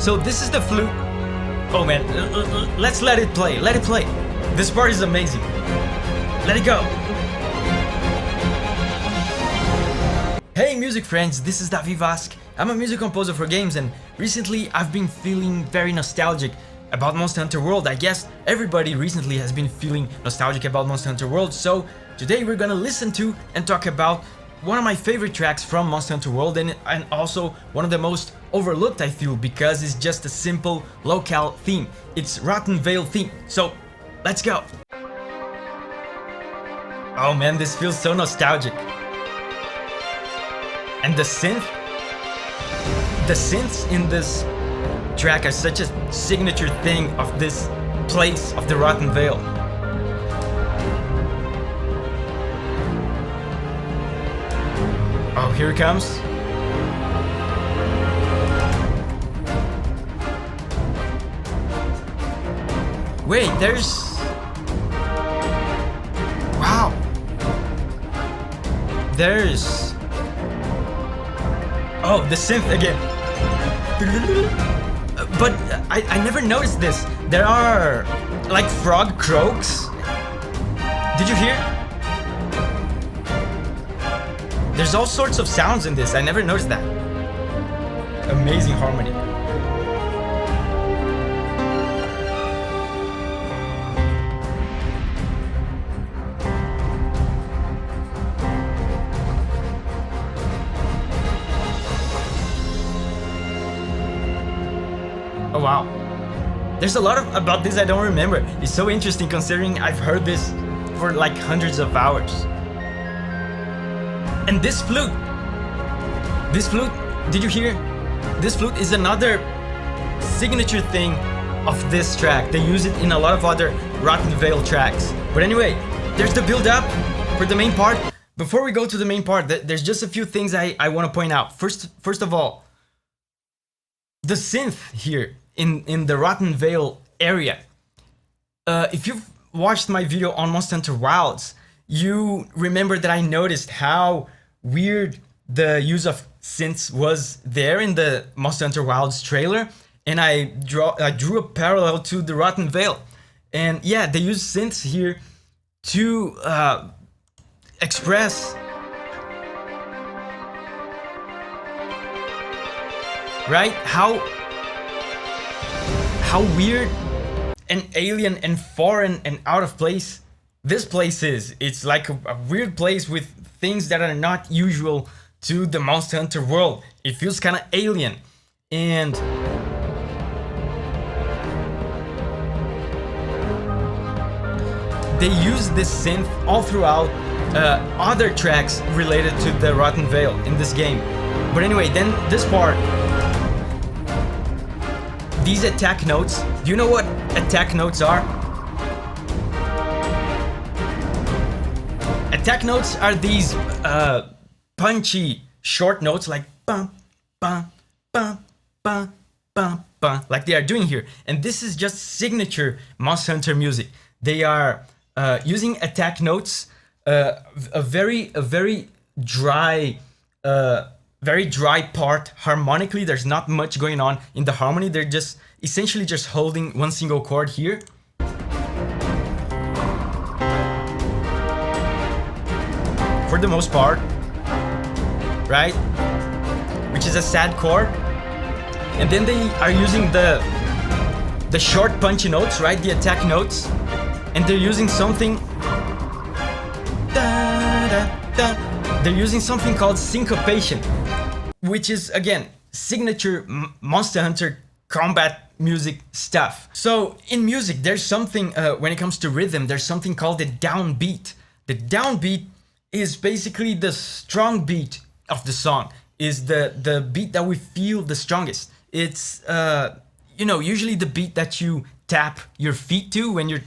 So this is the flute. Oh man, let's let it play. Let it play. This part is amazing. Let it go. Hey music friends, this is Davi Vasc. I'm a music composer for games, and recently I've been feeling very nostalgic about Monster Hunter World. I guess everybody recently has been feeling nostalgic about Monster Hunter World, so today we're gonna listen to and talk about one of my favorite tracks from Monster Hunter World, and also one of the most overlooked, I feel, because it's just a simple locale theme. It's Rotten Vale theme. So let's go. Oh man, this feels so nostalgic. And the synths in this track are such a signature thing of this place of the Rotten Vale. Oh, here it comes. Wait, there's... Wow. There's... Oh, the synth again. But I never noticed this. There are like frog croaks. Did you hear? There's all sorts of sounds in this. I never noticed that. Amazing harmony. Oh wow. There's a lot about this I don't remember. It's so interesting considering I've heard this for like hundreds of hours. And this flute, did you hear? This flute is another signature thing of this track. They use it in a lot of other Rotten Vale tracks. But anyway, there's the build up for the main part. Before we go to the main part, there's just a few things I want to point out. First of all, the synth here in the Rotten Vale area. If you've watched my video on Monster Hunter Wilds, you remember that I noticed how weird the use of synths was there in the Monster Hunter Wilds trailer, and I drew a parallel to the Rotten Vale. And yeah, they use synths here to express, right, how weird and alien and foreign and out of place this place is. It's like a weird place with things that are not usual to the Monster Hunter world. It feels kind of alien. And they use this synth all throughout other tracks related to the Rotten Vale in this game. But anyway, then this part, these attack notes. Do you know what attack notes are? Attack notes are these punchy short notes, like bum bum bum bum bum bum, like they are doing here. And this is just signature Monster Hunter music. They are using attack notes, a very dry, very dry part harmonically. There's not much going on in the harmony. They're just essentially just holding one single chord here. For the most part, right? Which is a sad chord. And then they are using the short punchy notes, right? The attack notes. And they're using something, they're using something called Syncopation, which is, again, signature Monster Hunter combat music stuff. So in music, there's something, when it comes to rhythm, there's something called the downbeat. The downbeat is basically the strong beat of the song, is the beat that we feel the strongest. It's, you know, usually the beat that you tap your feet to when you're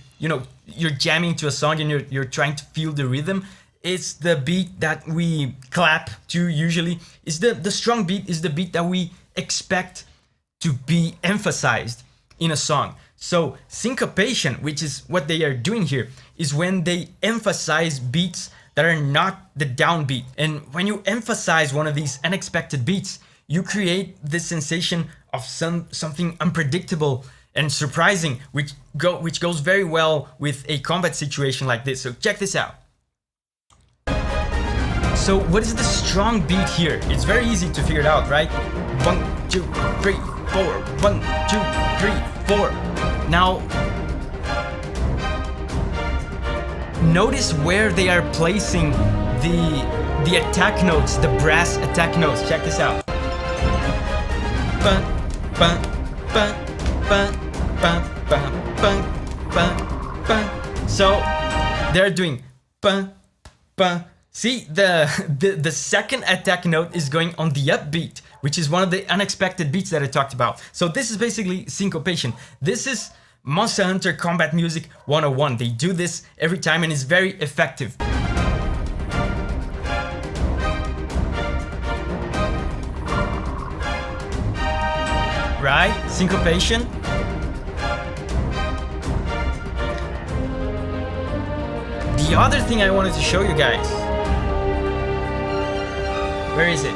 jamming to a song and you're trying to feel the rhythm. It's the beat that we clap to usually. Is the strong beat is the beat that we expect to be emphasized in a song. So syncopation, which is what they are doing here, is when they emphasize beats that are not the downbeat. And when you emphasize one of these unexpected beats, you create this sensation of something unpredictable and surprising, which goes very well with a combat situation like this. So check this out. So what is the strong beat here? It's very easy to figure it out, right? 1, 2, 3, 4. 1, 2, 3, 4. Now, notice where they are placing the attack notes, the brass attack notes. Check this out. Bun, bun, bun, bun, bun, bun, bun, bun, bun. So they're doing bun, bun. See, the second attack note is going on the upbeat, which is one of the unexpected beats that I talked about. So this is basically syncopation. This is Monster Hunter Combat Music 101. They do this every time and it's very effective. Right? Syncopation. The other thing I wanted to show you guys. Where is it?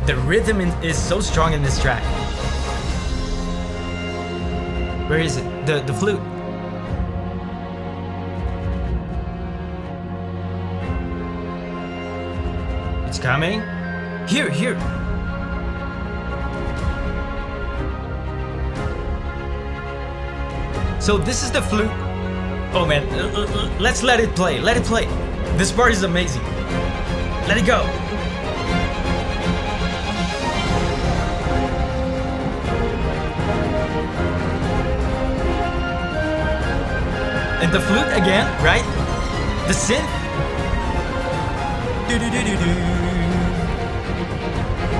The rhythm is so strong in this track. Where is it? The flute. It's coming. Here. So this is the flute. Oh man, let's let it play. Let it play. This part is amazing. Let it go. And the flute again, right? The synth.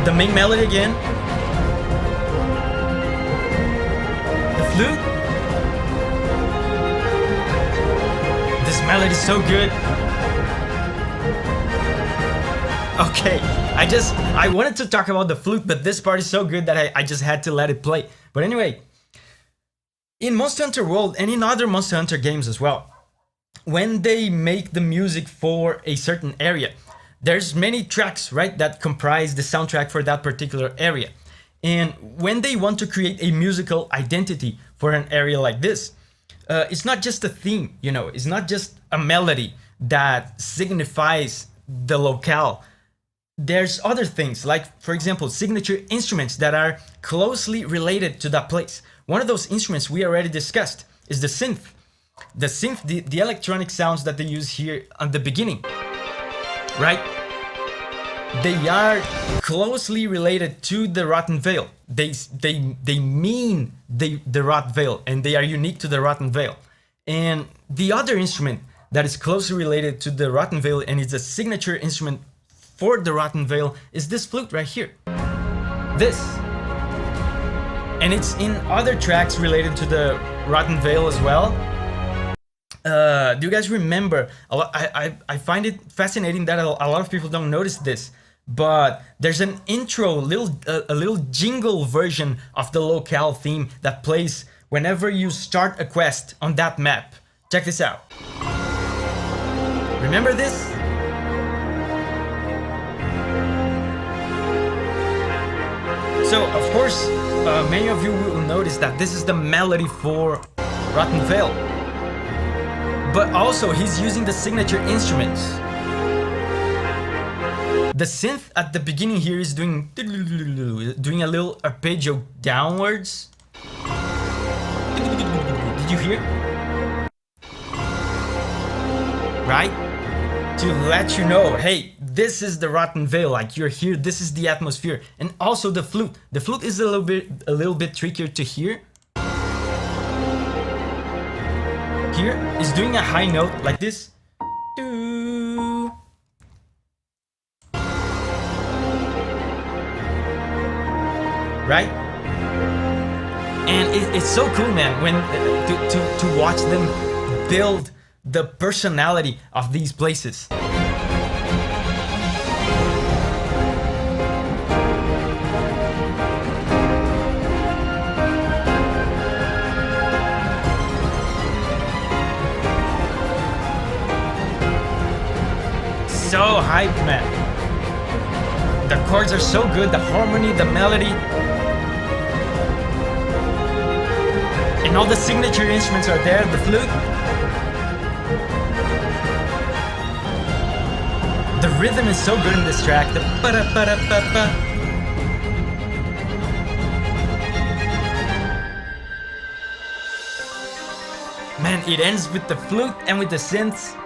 The main melody again. The flute. This melody is so good. Okay, I wanted to talk about the flute, but this part is so good that I just had to let it play. But anyway, in Monster Hunter World and in other Monster Hunter games as well, when they make the music for a certain area, there's many tracks, right, that comprise the soundtrack for that particular area. And when they want to create a musical identity for an area like this, it's not just a theme, you know, it's not just a melody that signifies the locale. There's other things, like, for example, signature instruments that are closely related to that place. One of those instruments we already discussed is the synth. The synth, the electronic sounds that they use here at the beginning, right? They are closely related to the Rotten Veil. They mean the Rot Veil, and they are unique to the Rotten Veil. And the other instrument that is closely related to the Rotten Veil and is a signature instrument for the Rotten Veil is this flute right here. This. And it's in other tracks related to the Rotten Veil as well. Do you guys remember? I find it fascinating that a lot of people don't notice this, but there's an intro, a little jingle version of the locale theme that plays whenever you start a quest on that map. Check this out. Remember this? So, of course, many of you will notice that this is the melody for Rotten Veil. But also, he's using the signature instruments. The synth at the beginning here is doing a little arpeggio downwards. Did you hear? Right? To let you know, hey, this is the Rotten Veil, like you're here, this is the atmosphere. And also the flute. The flute is a little bit trickier to hear. Here is doing a high note like this. Right? And it's so cool, man, when to watch them build the personality of these places. So hype, man. The chords are so good, the harmony, the melody. And all the signature instruments are there, the flute. The rhythm is so good in this track, the ba-da-ba-da-ba-ba. Man, it ends with the flute and with the synths.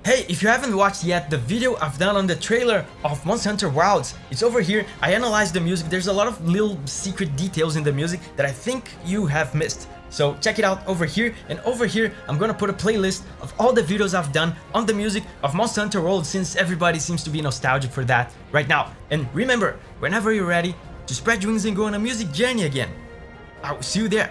Hey, if you haven't watched yet the video I've done on the trailer of Monster Hunter Wilds, it's over here. I analyzed the music. There's a lot of little secret details in the music that I think you have missed. So check it out over here, and over here I'm gonna put a playlist of all the videos I've done on the music of Monster Hunter World, since everybody seems to be nostalgic for that right now. And remember, whenever you're ready to spread your wings and go on a music journey again, I will see you there.